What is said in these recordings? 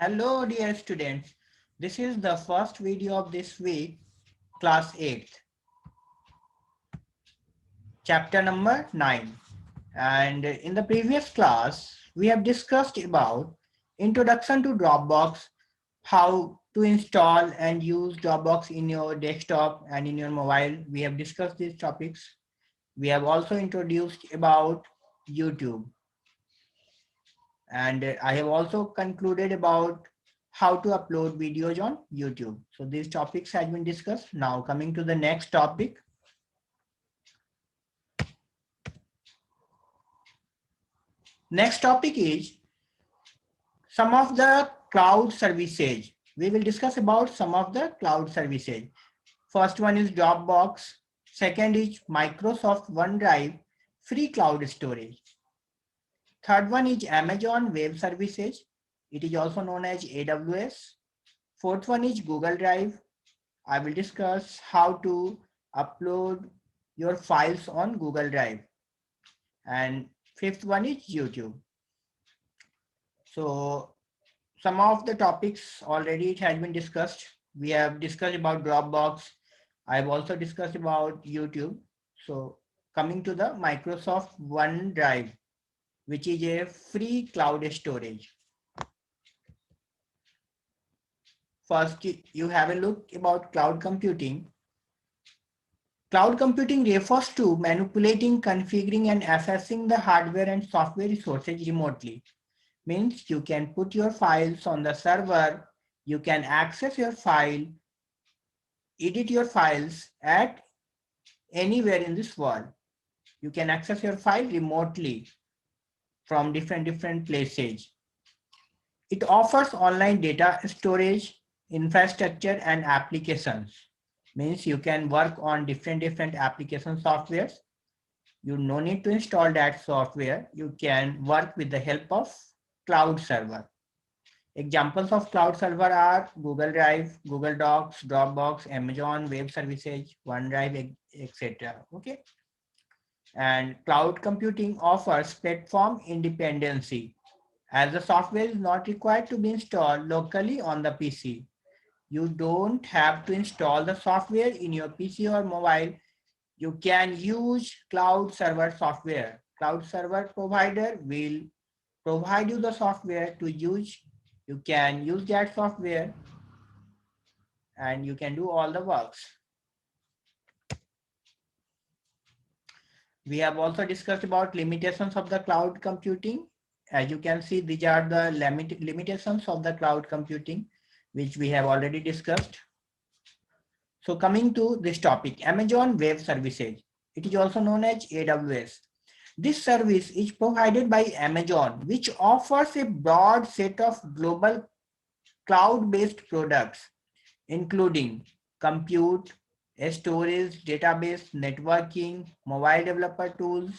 Hello dear students, this is the first video of this week, class 8th, chapter number 9. And in the previous class, we have discussed about introduction to Dropbox, how to install and use Dropbox in your desktop and in your mobile. We have discussed these topics. We have also introduced about YouTube. And I have also concluded about how to upload videos on YouTube. So these topics has been discussed. Now coming to the next topic. Next topic is some of the cloud services. We will discuss about some of the cloud services. First one is Dropbox. Second is Microsoft OneDrive, free cloud storage. Third one is Amazon Web Services. It is also known as AWS. Fourth one is Google Drive. I will discuss how to upload your files on Google Drive. And fifth one is YouTube. So some of the topics already it has been discussed. We have discussed about Dropbox. I've also discussed about YouTube. So coming to the Microsoft OneDrive, which is a free cloud storage. First, you have a look about cloud computing. Cloud computing refers to manipulating, configuring, and accessing the hardware and software resources remotely. Means you can put your files on the server, you can access your file, edit your files at anywhere in this world. You can access your file remotely from different places. It offers online data storage, infrastructure, and applications. Means you can work on different application softwares. You no need to install that software. You can work with the help of cloud server. Examples of cloud server are Google Drive, Google Docs, Dropbox, Amazon Web Services, OneDrive, etc. Okay. And cloud computing offers platform independency as the software is not required to be installed locally on the PC. You don't have to install the software in your PC or mobile. You can use cloud server software. Cloud server provider will provide you the software to use. You can use that software and you can do all the works. We have also discussed about limitations of the cloud computing. As you can see, these are the limitations of the cloud computing, which we have already discussed. So coming to this topic, Amazon Web Services. It is also known as AWS. This service is provided by Amazon, which offers a broad set of global cloud-based products, including compute, storage, database, networking, mobile developer tools,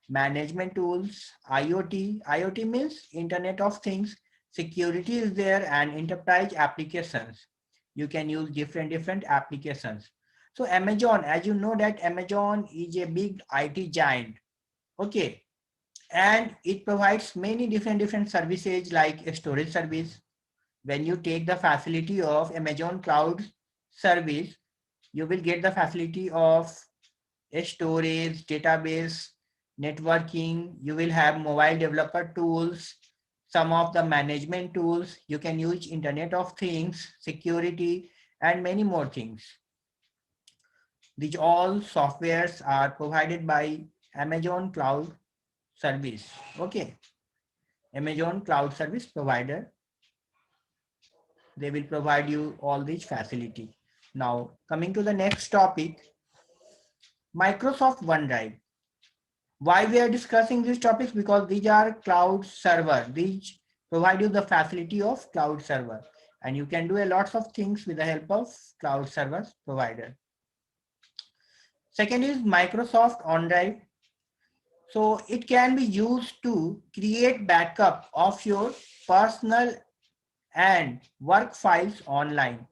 management tools, IoT. IoT means Internet of Things. Security is there and enterprise applications. You can use different applications. So Amazon, as you know that Amazon is a big IT giant. Okay. And it provides many different services like a storage service. When you take the facility of Amazon Cloud service, you will get the facility of a storage, database, networking. You will have mobile developer tools, some of the management tools. You can use Internet of Things, security, and many more things. These all softwares are provided by Amazon Cloud Service. Okay. Amazon Cloud Service provider. They will provide you all these facility. Now, coming to the next topic, Microsoft OneDrive. Why we are discussing these topics? Because these are cloud server. These provide you the facility of cloud server. And you can do a lots of things with the help of cloud service provider. Second is Microsoft OneDrive. So it can be used to create backup of your personal and work files online.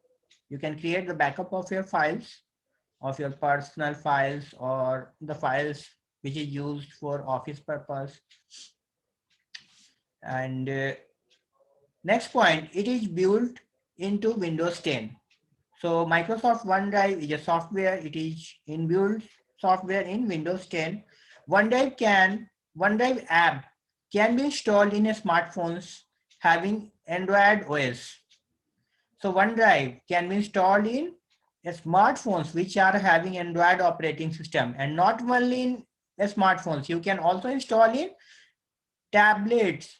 You can create the backup of your files, of your personal files or the files which is used for office purpose. And Next point, it is built into Windows 10. So Microsoft OneDrive is a software. It is inbuilt software in Windows 10. OneDrive app can be installed in a smartphones having Android OS. So OneDrive can be installed in smartphones which are having Android operating system, and not only in smartphones. You can also install in tablets,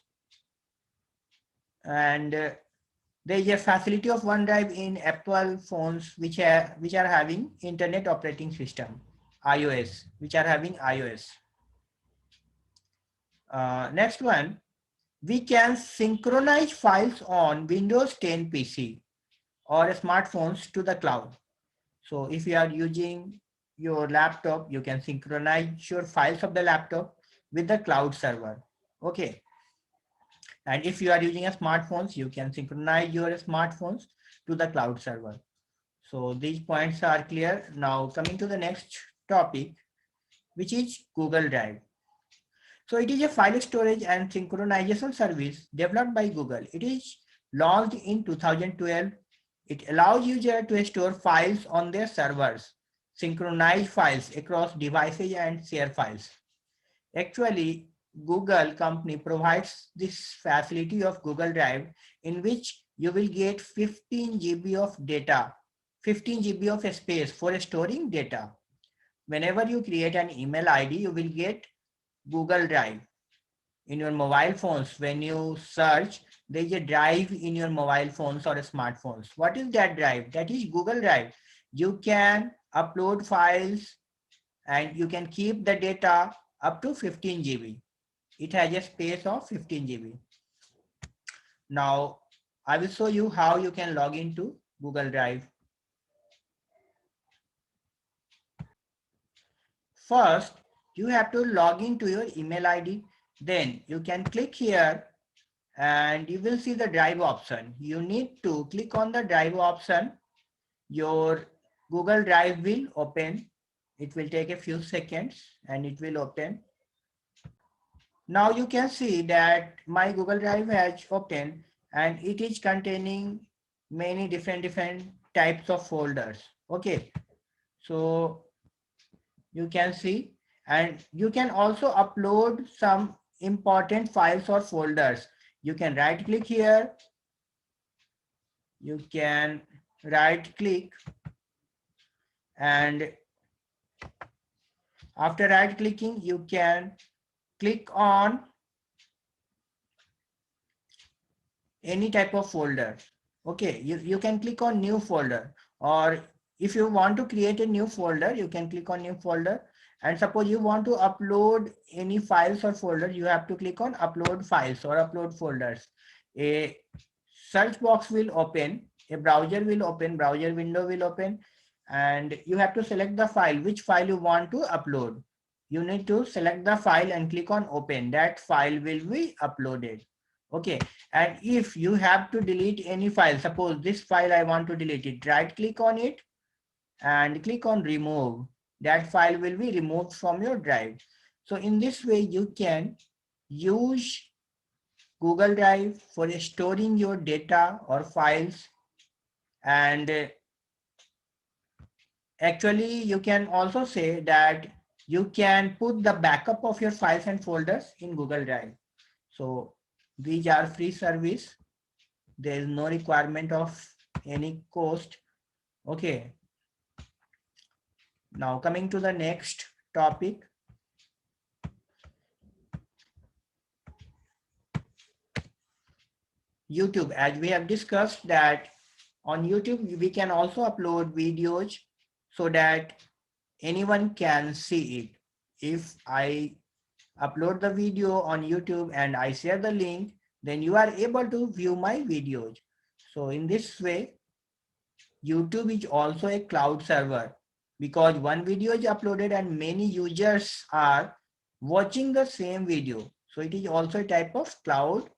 and there is a facility of OneDrive in Apple phones which are having Internet operating system, iOS, which are having iOS. Next one, we can synchronize files on Windows 10 PC or smartphones to the cloud. So if you are using your laptop, you can synchronize your files of the laptop with the cloud server. Okay. And if you are using a smartphones, you can synchronize your smartphones to the cloud server. So these points are clear. Now coming to the next topic, which is Google Drive. So it is a file storage and synchronization service developed by Google. It is launched in 2012. It allows users to store files on their servers, synchronize files across devices and share files. Actually, Google company provides this facility of Google Drive in which you will get 15 GB of data, 15 GB of space for storing data. Whenever you create an email ID, you will get Google Drive. In your mobile phones, when you search, there is a drive in your mobile phones or smartphones. What is that drive? That is Google Drive. You can upload files and you can keep the data up to 15 GB. It has a space of 15 GB. Now, I will show you how you can log into Google Drive. First, you have to log into your email ID. Then you can click here and you will see the drive option. You need to click on the drive option. Your Google Drive will open. It will take a few seconds and it will open. Now you can see that my Google Drive has opened and it is containing many different types of folders. Okay, so you can see, and you can also upload some important files or folders. You can right click here. You can right click, and after right clicking, you can click on any type of folder. Okay, you can click on new folder, or if you want to create a new folder, you can click on new folder. And suppose you want to upload any files or folders, you have to click on upload files or upload folders. A search box will open, a browser will open, browser window will open, and you have to select the file, which file you want to upload. You need to select the file and click on open. That file will be uploaded. Okay, and if you have to delete any file, suppose this file I want to delete it, right click on it and click on remove. That file will be removed from your drive. So in this way you can use Google Drive for storing your data or files, and actually you can also say that you can put the backup of your files and folders in Google Drive. So these are free service. There is no requirement of any cost. Okay. Now coming to the next topic. YouTube, as we have discussed that on YouTube, we can also upload videos so that anyone can see it. If I upload the video on YouTube and I share the link, then you are able to view my videos. So in this way, YouTube is also a cloud server, because one video is uploaded and many users are watching the same video. So it is also a type of cloud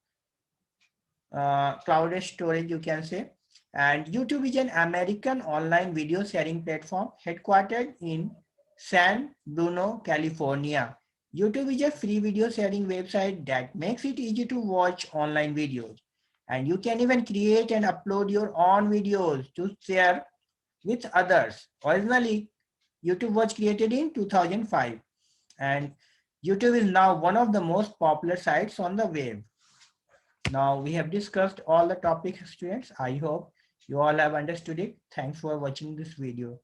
storage, you can say. And YouTube is an American online video sharing platform headquartered in San Bruno, California. YouTube is a free video sharing website that makes it easy to watch online videos. And you can even create and upload your own videos to share with others. Originally, YouTube was created in 2005, and YouTube is now one of the most popular sites on the web. Now we have discussed all the topics, students. I hope you all have understood it. Thanks for watching this video.